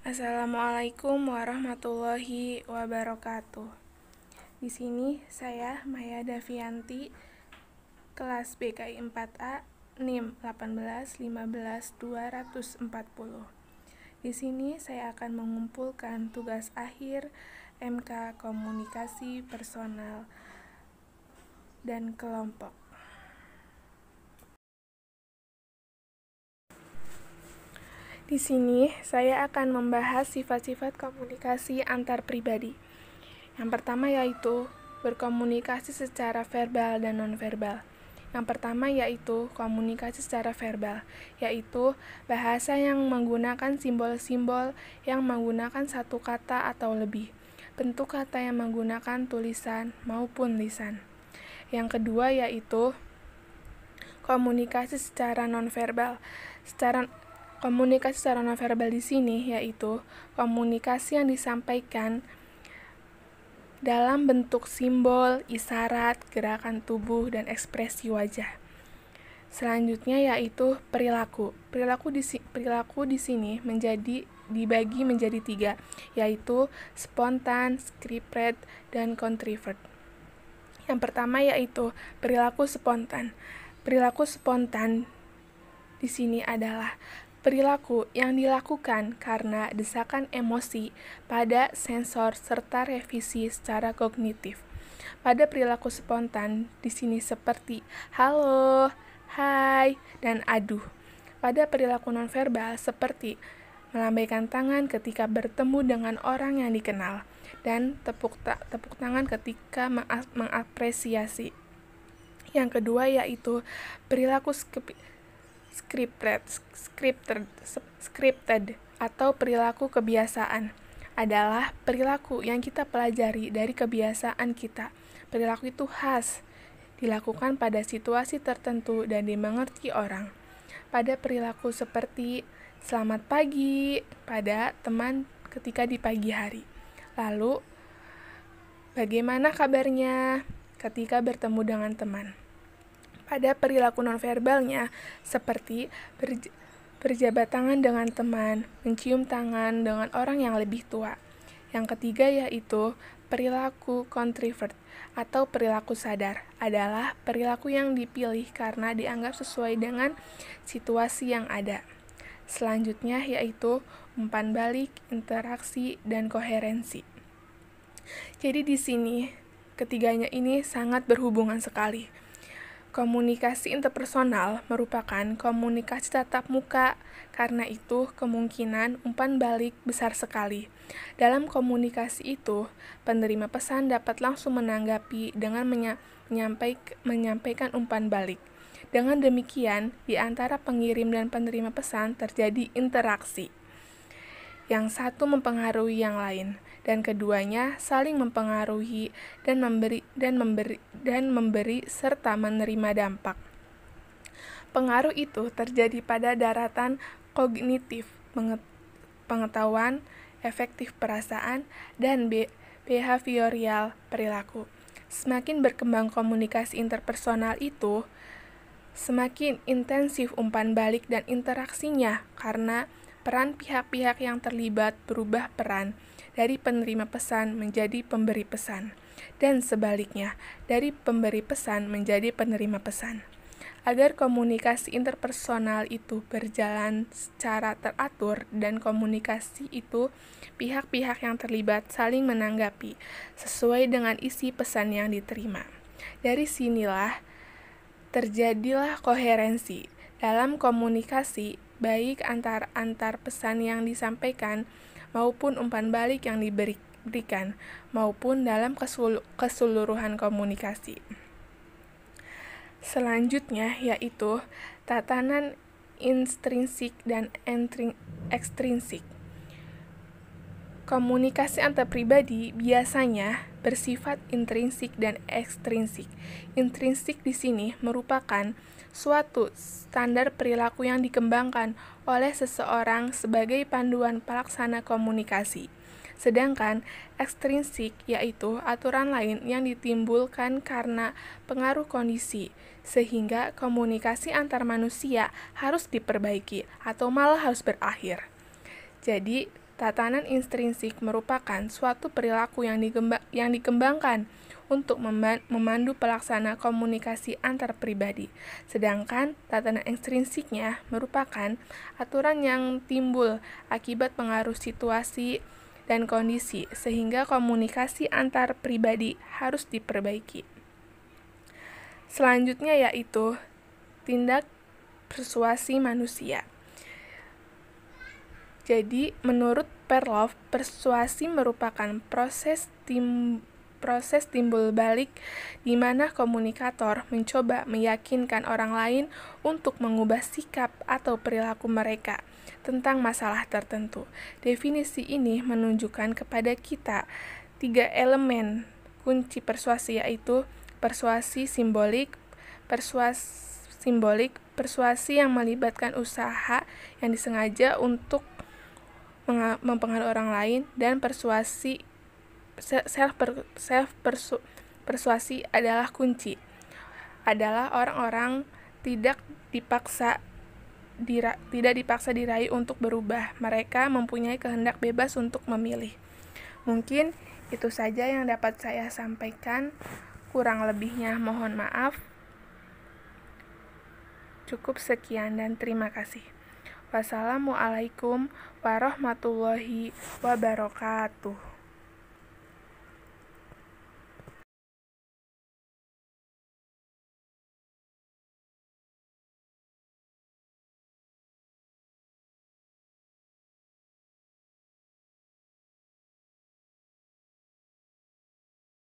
Assalamualaikum warahmatullahi wabarakatuh. Di sini saya Maya Davianti, kelas BKI 4A, NIM 1815240. Di sini saya akan mengumpulkan tugas akhir MK Komunikasi Personal dan Kelompok. Di sini saya akan membahas sifat-sifat komunikasi antar pribadi. Yang pertama yaitu berkomunikasi secara verbal dan nonverbal. Yang pertama yaitu komunikasi secara verbal, yaitu bahasa yang menggunakan simbol-simbol yang menggunakan satu kata atau lebih, bentuk kata yang menggunakan tulisan maupun lisan. Yang kedua yaitu komunikasi secara nonverbal. Komunikasi secara nonverbal di sini yaitu komunikasi yang disampaikan dalam bentuk simbol, isyarat, gerakan tubuh, dan ekspresi wajah. Selanjutnya yaitu perilaku. Perilaku di sini dibagi menjadi 3, yaitu spontan, scripted, dan contrivert. Yang pertama yaitu perilaku spontan. Perilaku spontan di sini adalah perilaku yang dilakukan karena desakan emosi pada sensor serta revisi secara kognitif. Pada perilaku spontan di sini seperti halo, hai, dan aduh. Pada perilaku nonverbal seperti melambaikan tangan ketika bertemu dengan orang yang dikenal dan tepuk tangan ketika mengapresiasi. Yang kedua yaitu perilaku scripted atau perilaku kebiasaan adalah perilaku yang kita pelajari dari kebiasaan kita. Perilaku itu khas, dilakukan pada situasi tertentu dan dimengerti orang. Pada perilaku seperti selamat pagi pada teman ketika di pagi hari. Lalu, bagaimana kabarnya ketika bertemu dengan teman. Pada perilaku nonverbalnya seperti berjabat tangan dengan teman, mencium tangan dengan orang yang lebih tua. Yang ketiga yaitu perilaku contrivert atau perilaku sadar adalah perilaku yang dipilih karena dianggap sesuai dengan situasi yang ada. Selanjutnya yaitu umpan balik, interaksi, dan koherensi. Jadi di sini ketiganya ini sangat berhubungan sekali. Komunikasi interpersonal merupakan komunikasi tatap muka, karena itu kemungkinan umpan balik besar sekali. Dalam komunikasi itu, penerima pesan dapat langsung menanggapi dengan menyampaikan umpan balik. Dengan demikian, di antara pengirim dan penerima pesan terjadi interaksi. Yang satu mempengaruhi yang lain, dan keduanya saling mempengaruhi dan memberi serta menerima dampak. Pengaruh itu terjadi pada daratan kognitif, pengetahuan, efektif perasaan, dan behavioral perilaku. Semakin berkembang komunikasi interpersonal itu, semakin intensif umpan balik dan interaksinya karena peran pihak-pihak yang terlibat berubah peran dari penerima pesan menjadi pemberi pesan, dan sebaliknya, dari pemberi pesan menjadi penerima pesan. Agar komunikasi interpersonal itu berjalan secara teratur dan komunikasi itu pihak-pihak yang terlibat saling menanggapi sesuai dengan isi pesan yang diterima. Dari sinilah terjadilah koherensi dalam komunikasi, baik antar pesan yang disampaikan maupun umpan balik yang diberikan maupun dalam keseluruhan komunikasi. Selanjutnya yaitu tatanan intrinsik dan ekstrinsik. Komunikasi antar pribadi biasanya bersifat intrinsik dan ekstrinsik. Intrinsik di sini merupakan suatu standar perilaku yang dikembangkan oleh seseorang sebagai panduan pelaksana komunikasi. Sedangkan ekstrinsik yaitu aturan lain yang ditimbulkan karena pengaruh kondisi, sehingga komunikasi antar manusia harus diperbaiki atau malah harus berakhir. Jadi, Tatanan intrinsik merupakan suatu perilaku yang dikembangkan untuk memandu pelaksana komunikasi antar pribadi. Sedangkan tatanan ekstrinsiknya merupakan aturan yang timbul akibat pengaruh situasi dan kondisi, sehingga komunikasi antar pribadi harus diperbaiki. Selanjutnya yaitu tindak persuasi manusia. Jadi, menurut Perloff, persuasi merupakan proses timbul balik di mana komunikator mencoba meyakinkan orang lain untuk mengubah sikap atau perilaku mereka tentang masalah tertentu. Definisi ini menunjukkan kepada kita 3 elemen kunci persuasi, yaitu persuasi simbolik, persuasi yang melibatkan usaha yang disengaja untuk mempengaruhi orang lain, dan persuasi persuasi adalah kunci. Adalah orang-orang tidak dipaksa diraih untuk berubah. Mereka mempunyai kehendak bebas untuk memilih. Mungkin itu saja yang dapat saya sampaikan. Kurang lebihnya mohon maaf. Cukup sekian dan terima kasih. Wassalamualaikum warahmatullahi wabarakatuh.